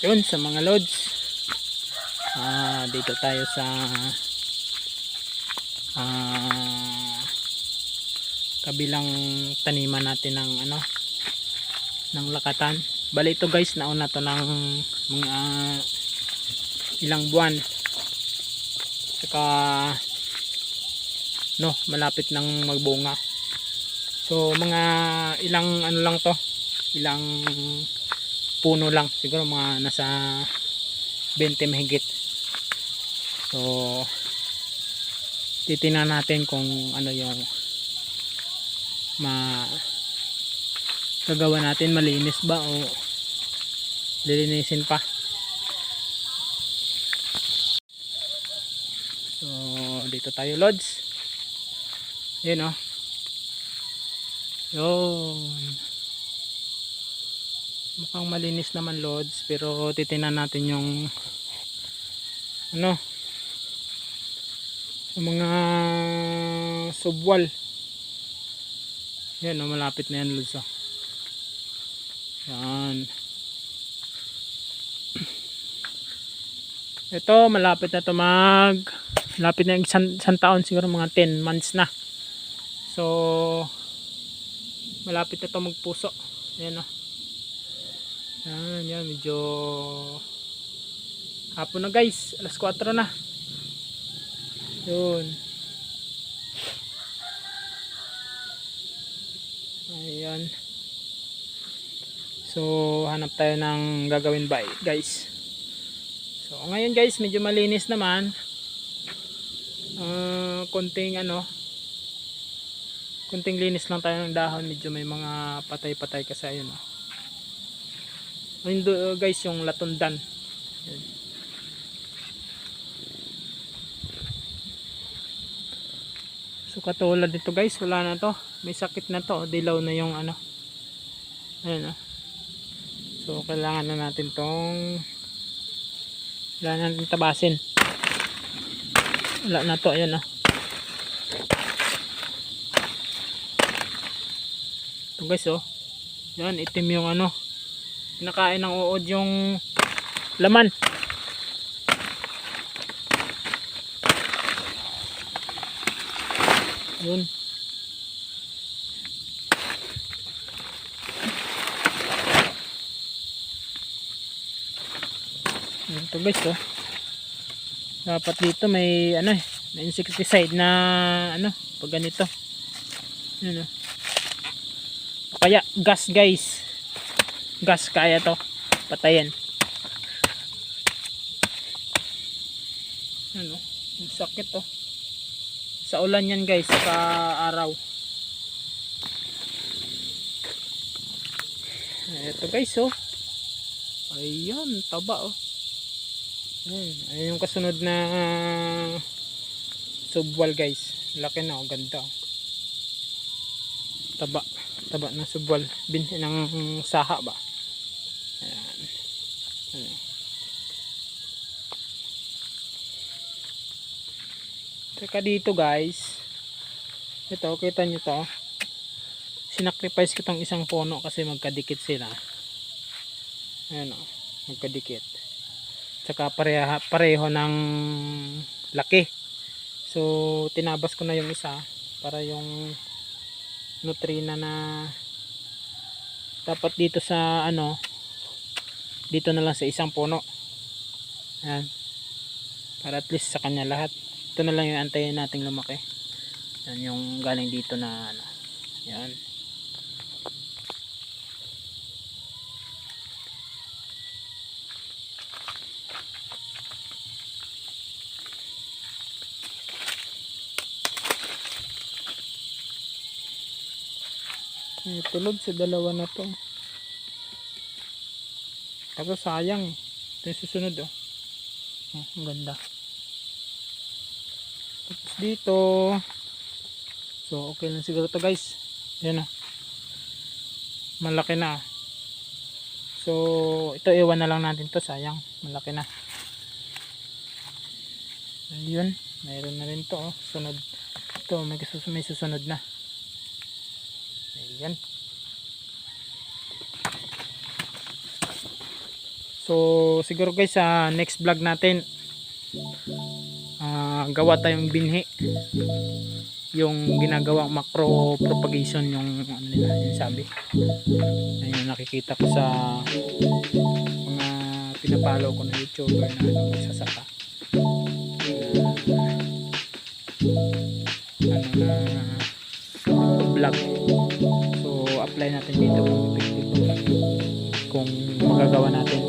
Yun sa mga lods, dito tayo sa kabilang taniman natin ng ng lakatan. Bali ito guys, nauna to ng mga ilang buwan, saka malapit nang magbunga. So mga ilang lang to, ilang puno lang, siguro mga nasa 20 mahigit. So titingnan natin kung ano yung gagawa natin, malinis ba o lilinisin pa. So dito tayo lods, yun yun, mukhang malinis naman lods, pero titingnan natin yung yung mga subwal. Yan malapit na yan lods. Yan, ito malapit na to malapit na isang taon, siguro mga 10 months na. So malapit na to magpuso. Yan yan, medyo hapon na guys, alas 4 na. Yun, ayan. So hanap tayo ng gagawin ba guys. So ngayon guys, medyo malinis naman. Konting konting linis lang tayo ng dahon, medyo may mga patay-patay kasi ayun ayun guys, yung latundan. Ayan. So katulad dito guys, wala na to, may sakit na to, dilaw na yung ayun so kailangan na natin tabasin. Wala na to, ayan ito guys yan, itim yung pinakain ng uod yung laman. Yun, ito guys dapat dito may may insecticide na pag ganito. Yun kaya gas guys, gas kaya to patayin. Ang sakit sa ulan yan guys, sa araw. Ito guys ayan, taba ayun yung kasunod na subwal guys, laki na ganda taba na subwal, binhi ng saha ba. Ayan. Saka dito guys, ito kita nyo to, sinacrifice ko tong isang puno kasi magkadikit sila. Ayan magkadikit, saka pareho ng laki. So tinabas ko na yung isa para yung nutrina na dapat dito sa dito na lang sa isang puno. Ayan, para at least sa kanya lahat. Ito na lang yung antayin nating lumaki. Yan yung galing dito na yan. Tulog sa dalawa na to. Tapos sayang ito yung susunod ang ganda. Tapos dito, so okay lang siguro to guys. Yan malaki na. So ito iwan na lang natin to, sayang malaki na. Ayun, mayroon na rin to sunod. Ito may susunod na. Ayan. So siguro guys sa next vlog natin gawa tayong binhi, yung ginagawang macro propagation, yung ano nila, yung sabi. Ayun, nakikita ko sa mga pinapalo ko na YouTuber na ano, magsasaka na vlog. So apply natin dito kung effective, kung magagawa natin.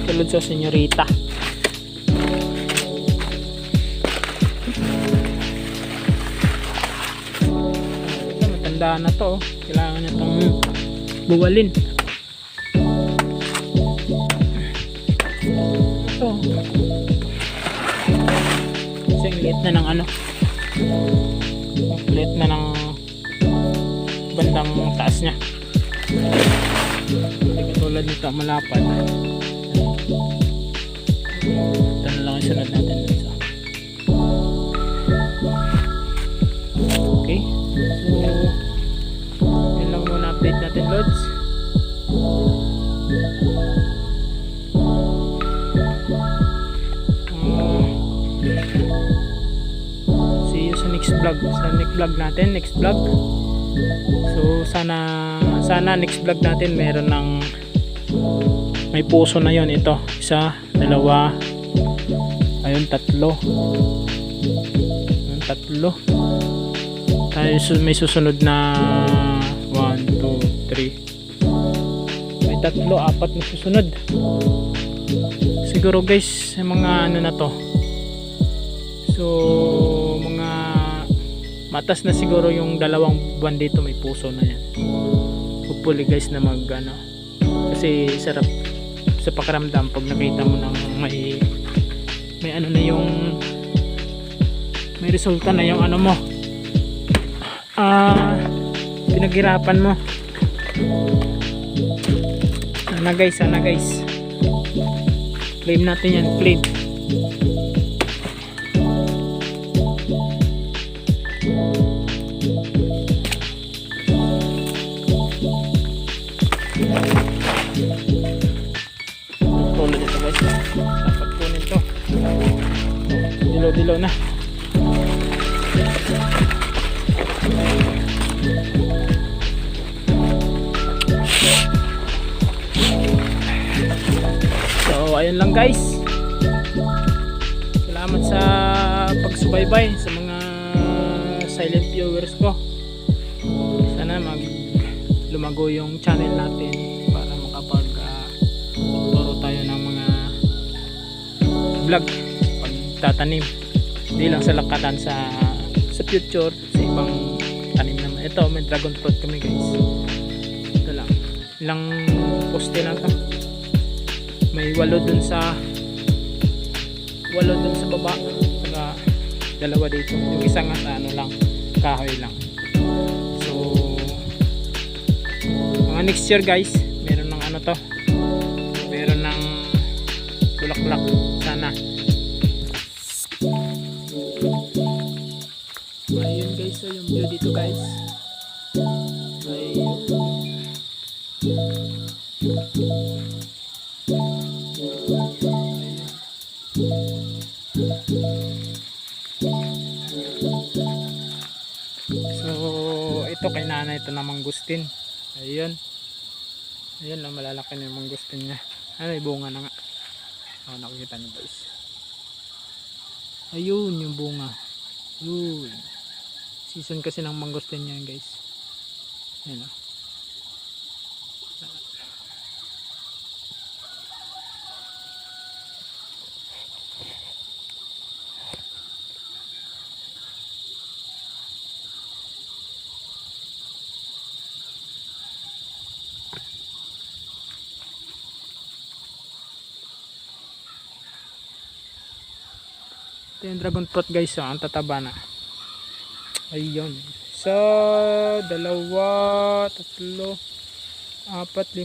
Tulad sa senyorita. Ito, matanda na to. Kailangan na itong buwalin. Ito. Kasi ang liit na ng ano. Ang liit na ng bandang taas niya. Hindi katulad nito malapad. Ito na lang yung sunod natin dun sa. Okay. So yun lang muna update natin, Lods. See you sa next vlog. Sa next vlog natin, next vlog. So sana next vlog natin meron ng may puso na yon. Ito, isa, dalawa, ayun, tatlo. Ayun, tatlo. Tayo may susunod na 1, 2, 3. May tatlo, apat na susunod. Siguro guys, mga ano na to. So mga matas na siguro yung 2 buwan dito, may puso na yan. Hopefully guys na mag ano, kasi sarap sa pakiramdam pag nakita mo nang may ano na yung may resulta na yung ano mo, pinaghirapan mo. Sana guys claim natin yan, claim. Tulad ito guys, dapat kunin to, dilaw na. So ayun lang guys, salamat sa pagsubaybay sa mga silent viewers ko. Sana lumago yung channel natin para makapag turo tayo ng mga vlog pagtatanim, hindi lang sa lakatan, sa future, sa ibang tanim naman. Ito may dragon fruit kami guys. Ito lang, ilang poste na to, may 8 dun sa baba, saka 2 dito, yung isa nga sa ano lang, kahoy lang. So mga next year guys, meron ng ano to, meron ng bulaklak sana. Ayun guys, so yung view dito guys, ayun. So ito kay nanay, ito na mangustin. Ayun lang, malalaki na yung mangustin niya. May bunga na nga. Nakikita niyo guys, ayun yung bunga. Yun, season kasi ng mangustin niya guys. Ayun. Ito yung dragon fruit guys, ang tataba na. Ayun, so 2, 3, 4, 5, 6,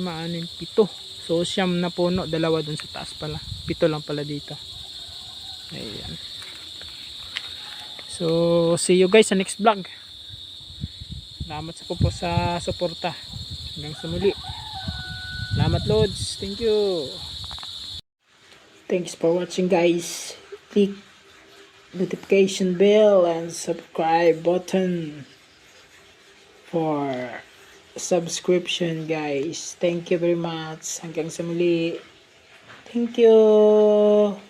7. So 9 na puno, 2 dun sa taas pala, 7 lang pala dito. Ayan. So, see you guys sa next vlog. Salamat po sa suporta. Hanggang sa muli. Salamat Lods. Thank you. Thanks for watching guys. Click notification bell and subscribe button for subscription guys. Thank you very much. Hanggang sa muli. Thank you.